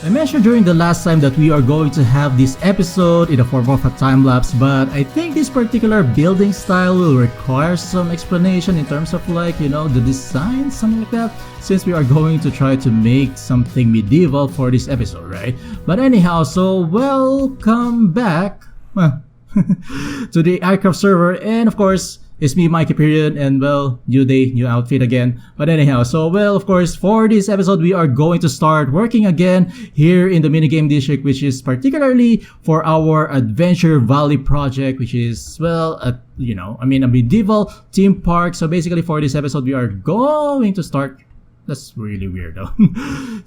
I mentioned during the last time that we are going to have this episode in the form of a time-lapse, but I think this particular building style will require some explanation in terms of the design, something like that, since we are going to try to make something medieval for this episode, right? But anyhow, so welcome back to the iCraft server, and of course, it's me, mikeyperion, and new day, new outfit again. But anyhow, so of course, for this episode, we are going to start working again here in the minigame district, which is particularly for our Adventure Valley project, which is, a medieval theme park. So basically, for this episode, we are going to start. That's really weird though.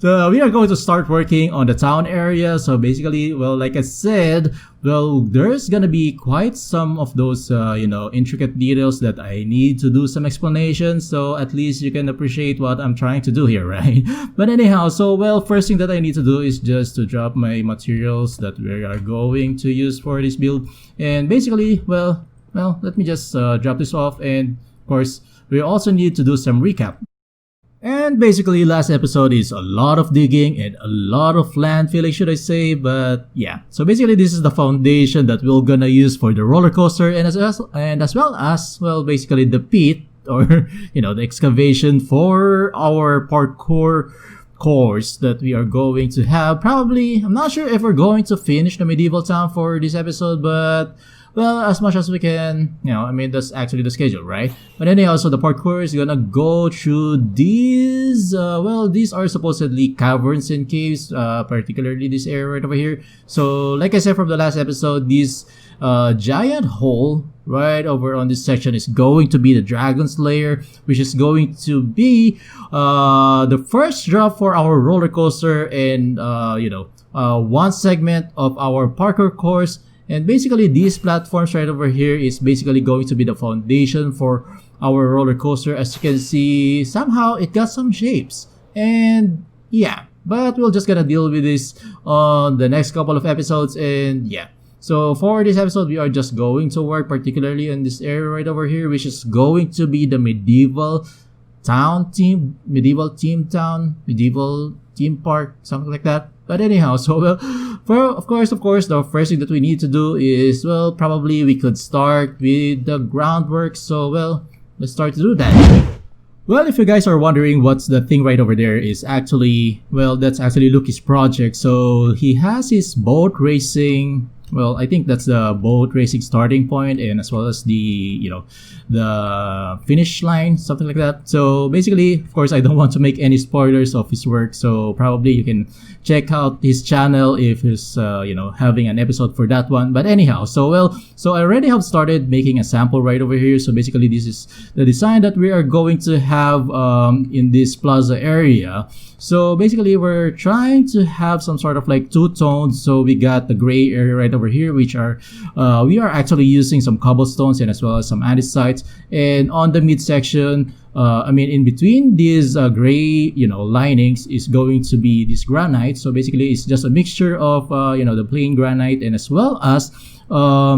So we are going to start working on the town area. So basically, like I said, there's gonna be quite some of those, intricate details that I need to do some explanation. So at least you can appreciate what I'm trying to do here, right? But anyhow, so first thing that I need to do is just to drop my materials that we are going to use for this build. And basically, let me just drop this off. And of course, we also need to do some recap. And basically, last episode is a lot of digging and a lot of land filling, should I say, but yeah. So basically, this is the foundation that we're gonna use for the roller coaster, and as well as basically the pit, or the excavation for our parkour course that we are going to have. Probably, I'm not sure if we're going to finish the medieval town for this episode, but as much as we can, that's actually the schedule, right? But anyhow, so the parkour is gonna go through these, these are supposedly caverns and caves, particularly this area right over here. So, like I said from the last episode, this giant hole right over on this section is going to be the Dragon's Lair, which is going to be the first drop for our roller coaster and, one segment of our parkour course. And basically, these platforms right over here is basically going to be the foundation for our roller coaster. As you can see, somehow it got some shapes. And yeah, but we're just gonna deal with this on the next couple of episodes. And yeah, so for this episode, we are just going to work particularly in this area right over here, which is going to be the medieval theme park, something like that. But anyhow, so of course, the first thing that we need to do is, probably we could start with the groundwork. So, let's start to do that. If you guys are wondering what's the thing right over there is actually, that's actually Luki's project. So, he has his boat racing. I think that's the boat racing starting point, and as well as the, the finish line, something like that. So basically, of course, I don't want to make any spoilers of his work. So probably you can check out his channel if he's, having an episode for that one. But anyhow, so I already have started making a sample right over here. So basically, this is the design that we are going to have in this plaza area. So basically, we're trying to have some sort of two tones. So we got the gray area right over here, which are we are actually using some cobblestones and as well as some andesite. And on the midsection, in between these gray, linings is going to be this granite. So basically, it's just a mixture of the plain granite and as well as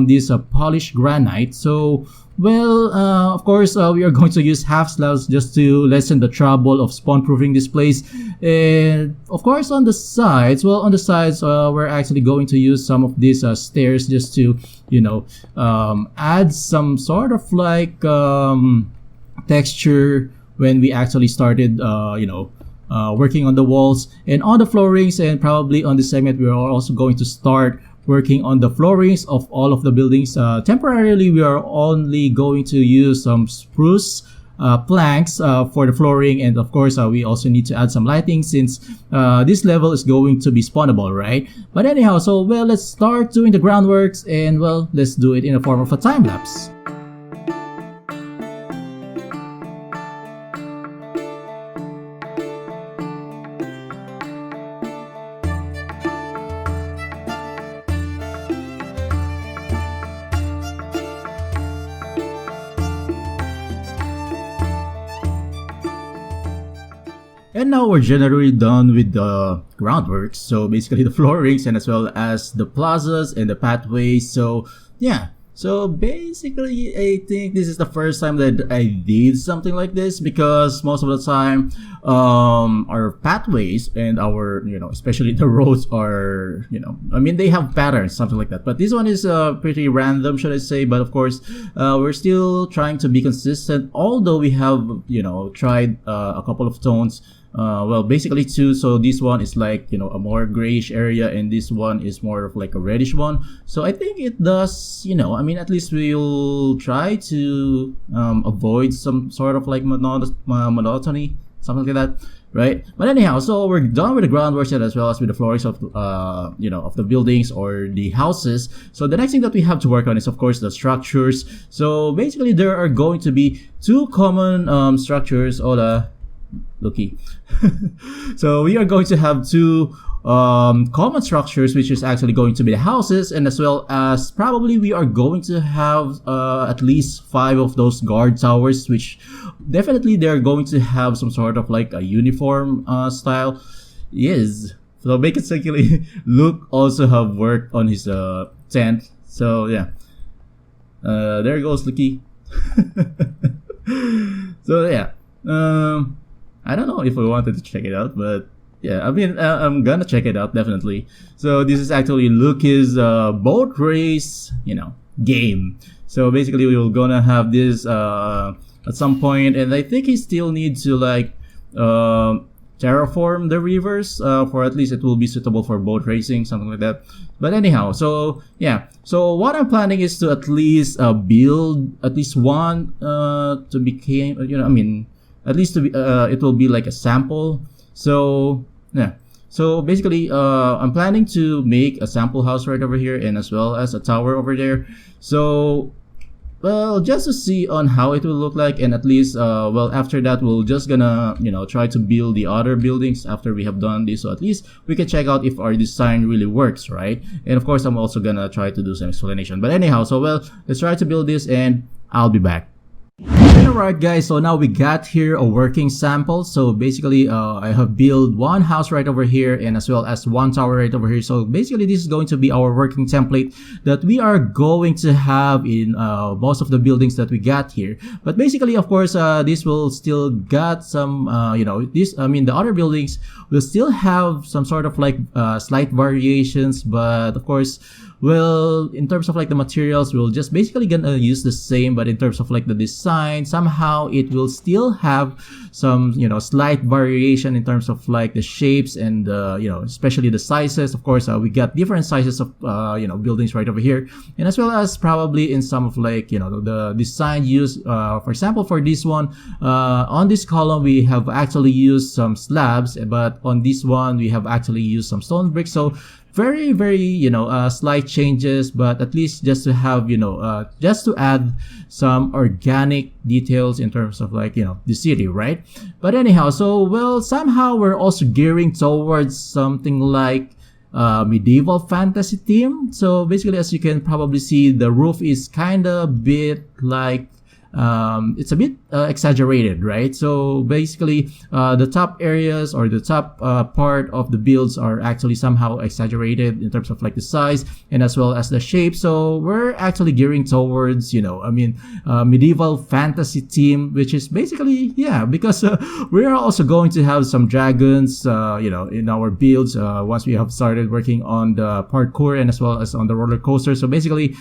this polished granite. So of course, we are going to use half slabs just to lessen the trouble of spawn-proofing this place. And of course, on the sides, we're actually going to use some of these stairs just to, add some sort of texture when we actually started, working on the walls and on the floorings. And probably on this segment, we are also going to start working on the floorings of all of the buildings. Temporarily, we are only going to use some spruce planks for the flooring, and of course, we also need to add some lighting since this level is going to be spawnable, right? But anyhow, so let's start doing the groundworks, and let's do it in the form of a time lapse. And now we're generally done with the groundwork. So basically the floorings and as well as the plazas and the pathways. So yeah, So basically, I think this is the first time that I did something like this, because most of the time, our pathways and our, especially the roads are, they have patterns, something like that. But this one is pretty random, should I say? But of course, we're still trying to be consistent, although we have, tried a couple of tones. Well, basically two. So this one is like, a more grayish area, and this one is more of like a reddish one. So I think it does, at least we'll try to avoid some sort of like monotony, something like that, right? But anyhow, so we're done with the groundwork set as well as with the floorings of of the buildings or the houses. So the next thing that we have to work on is of course the structures. So basically there are going to be two common structures. Hola, Loki. So we are going to have two common structures, which is actually going to be the houses, and as well as probably we are going to have at least 5 of those guard towers, which definitely they're going to have some sort of like a uniform style. Yes. So basically, Luke also have worked on his tent. So yeah, there goes Luki. So yeah. I don't know if I wanted to check it out, but yeah, I'm gonna check it out definitely. So this is actually Luke's boat race, game. So basically, we were gonna have this at some point, and I think he still needs to like terraform the rivers for at least it will be suitable for boat racing, something like that. But anyhow, so yeah, so what I'm planning is to at least build at least one to become, at least to be, it will be like a sample. So yeah, so basically I'm planning to make a sample house right over here, and as well as a tower over there. So well, just to see on how it will look like, and at least well, after that we'll just gonna try to build the other buildings after we have done this, so at least we can check out if our design really works, right? And of course I'm also gonna try to do some explanation. But anyhow, so well, let's try to build this and I'll be back. Alright guys, so now we got here a working sample. So basically I have built one house right over here, and as well as one tower right over here. So basically this is going to be our working template that we are going to have in most of the buildings that we got here. But basically, of course, this will still got some the other buildings will still have some sort of like slight variations, but of course, well, in terms of like the materials, we'll just basically gonna use the same, but in terms of like the design, somehow it will still have some, slight variation in terms of like the shapes and, especially the sizes. Of course, we got different sizes of, buildings right over here. And as well as probably in some of like, the design used, for example, for this one, on this column, we have actually used some slabs, but on this one, we have actually used some stone bricks. So very, very, slight changes, but at least just to have, just to add some organic details in terms of like, the city, right? But anyhow, so, well, somehow we're also gearing towards something like medieval fantasy theme. So basically, as you can probably see, the roof is kind of bit like it's a bit exaggerated, right? So basically the top areas or the top part of the builds are actually somehow exaggerated in terms of like the size and as well as the shape. So we're actually gearing towards medieval fantasy theme, which is basically because we're also going to have some dragons in our builds once we have started working on the parkour and as well as on the roller coaster. So basically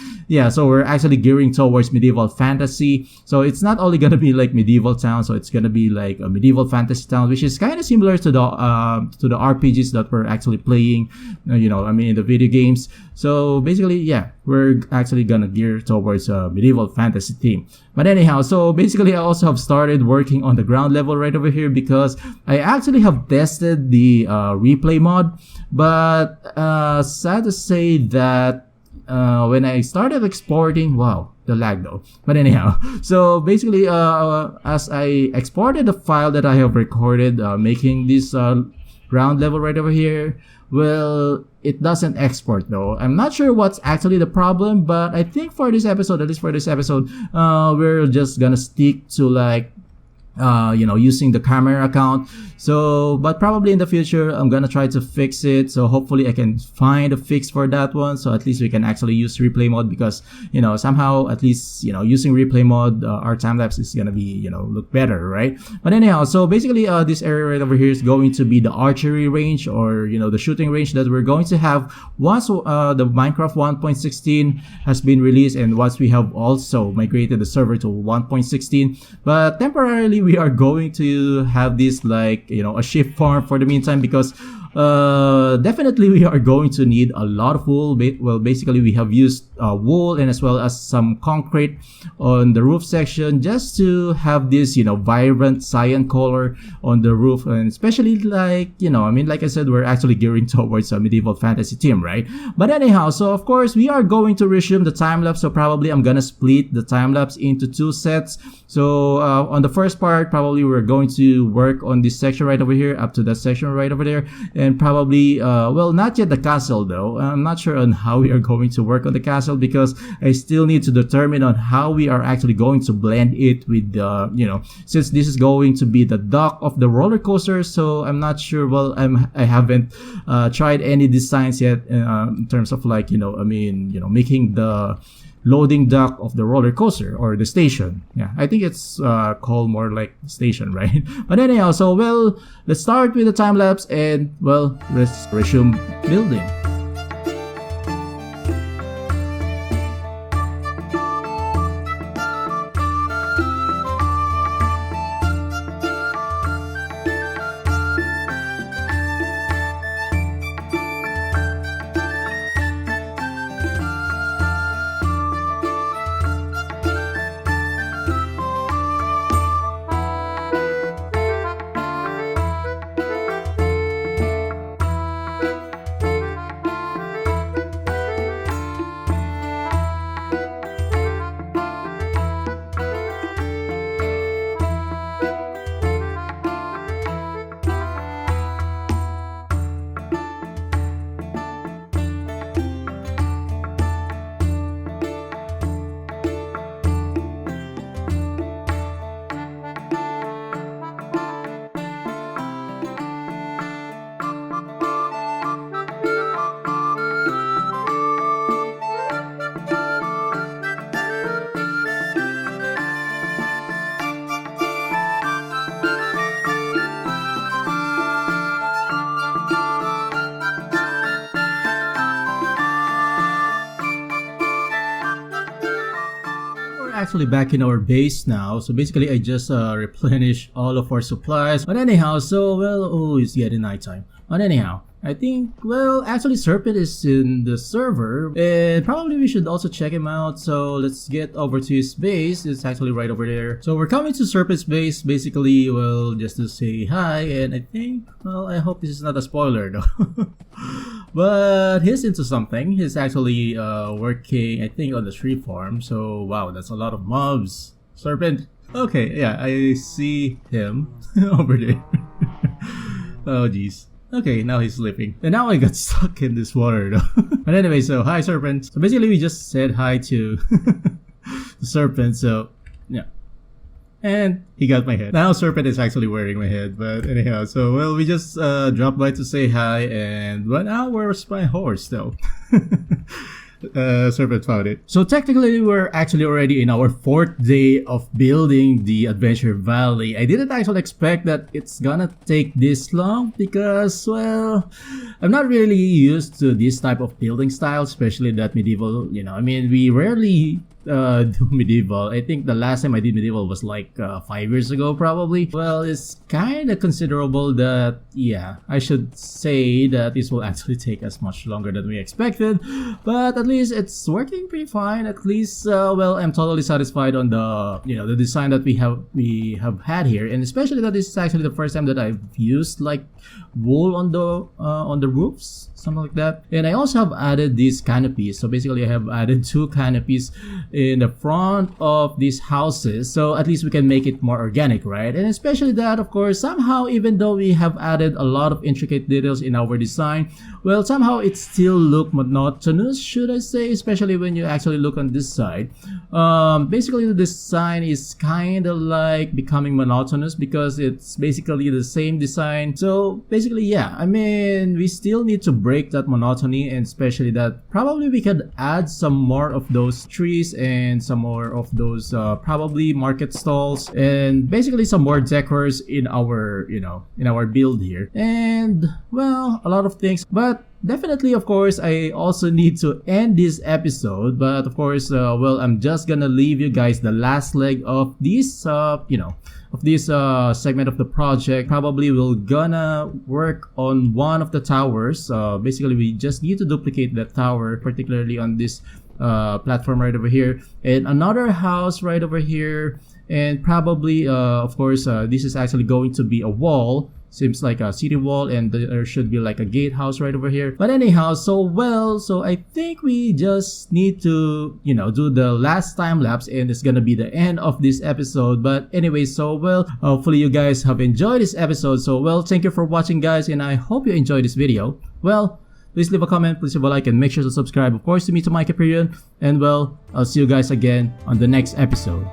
so we're actually gearing towards medieval fantasy. So it's not only going to be like medieval town, so it's going to be like a medieval fantasy town, which is kind of similar to the RPGs that we're actually playing, in the video games. So basically, we're actually going to gear towards a medieval fantasy theme. But anyhow, so basically I also have started working on the ground level right over here because I actually have tested the replay mod, but sad to say that when I started exporting, wow, the lag though. But anyhow, so basically, as I exported the file that I have recorded, making this ground level right over here, well, it doesn't export though. I'm not sure what's actually the problem, but I think for this episode, at least for this episode, we're just gonna stick to like using the camera account. So but probably in the future I'm gonna try to fix it, so hopefully I can find a fix for that one, so at least we can actually use replay mode, because somehow at least using replay mode, our time lapse is gonna be look better, right? But anyhow, so basically this area right over here is going to be the archery range, or the shooting range that we're going to have once the Minecraft 1.16 has been released, and once we have also migrated the server to 1.16. But temporarily we are going to have this like a shift farm for the meantime, because definitely we are going to need a lot of wool. Well, basically we have used wool and as well as some concrete on the roof section, just to have this vibrant cyan color on the roof, and especially like like I said, we're actually gearing towards a medieval fantasy theme, right? But anyhow, so of course we are going to resume the time lapse, so probably I'm gonna split the time lapse into 2 sets. So on the first part, probably we're going to work on this section right over here up to that section right over there, and probably well, not yet the castle though. I'm not sure on how we are going to work on the castle, because I still need to determine on how we are actually going to blend it with the since this is going to be the dock of the roller coaster. So I'm not sure. Well, I haven't tried any designs yet in terms of like making the loading dock of the roller coaster or the station. Yeah, I think it's called more like station, right? But anyhow, so well, let's start with the time lapse, and well, let's resume building. Actually back in our base now, so basically I just replenished all of our supplies. But anyhow, so well, oh, it's getting nighttime. But anyhow, I think, well, actually Serpent is in the server, and probably we should also check him out. So let's get over to his base. It's actually right over there. So we're coming to Serpent's base basically, well, just to say hi. And I think, well, I hope this is not a spoiler though. But he's into something. He's actually working, I think, on the tree farm. So wow, that's a lot of mobs. Serpent. Okay, yeah, I see him over there. Oh jeez. Okay, now he's sleeping. And now I got stuck in this water though. But anyway, so hi Serpent. So basically we just said hi to the Serpent, so yeah. And he got my head. Now Serpent is actually wearing my head, but anyhow, so well, we just dropped by to say hi, and well, now where's my horse though? Serpent found it. So technically we're actually already in our 4th day of building the Adventure Valley. I didn't actually expect that it's gonna take this long, because well, I'm not really used to this type of building style, especially that medieval, I mean, we rarely do medieval. I think the last time I did medieval was like 5 years ago probably. Well, it's kind of considerable that, yeah, I should say that this will actually take us much longer than we expected, but at least it's working pretty fine. At least well, I'm totally satisfied on the the design that we have had here, and especially that this is actually the first time that I've used like wool on the roofs, something like that. And I also have added these canopies. So basically I have added 2 canopies in the front of these houses, so at least we can make it more organic, right? And especially that, of course, somehow, even though we have added a lot of intricate details in our design, well, somehow it still look monotonous, should I say, especially when you actually look on this side. Basically the design is kind of like becoming monotonous because it's basically the same design. So basically, yeah, I mean, we still need to break that monotony, and especially that probably we could add some more of those trees and some more of those probably market stalls, and basically some more decors in our, you know, in our build here. And well, a lot of things, but definitely, of course, I also need to end this episode. But of course, well, I'm just gonna leave you guys the last leg of this, you know, of this segment of the project. Probably we're gonna work on one of the towers. Basically, we just need to duplicate that tower, particularly on this platform right over here, and another house right over here, and probably of course this is actually going to be a wall. Seems like a city wall, and there should be like a gatehouse right over here. But anyhow, so I think we just need to, you know, do the last time lapse, and it's gonna be the end of this episode. But anyway, so well, hopefully you guys have enjoyed this episode. So well, thank you for watching, guys, and I hope you enjoyed this video. Well, please leave a comment, please leave a like, and make sure to subscribe, of course, to me, to mikeyperion. And well, I'll see you guys again on the next episode.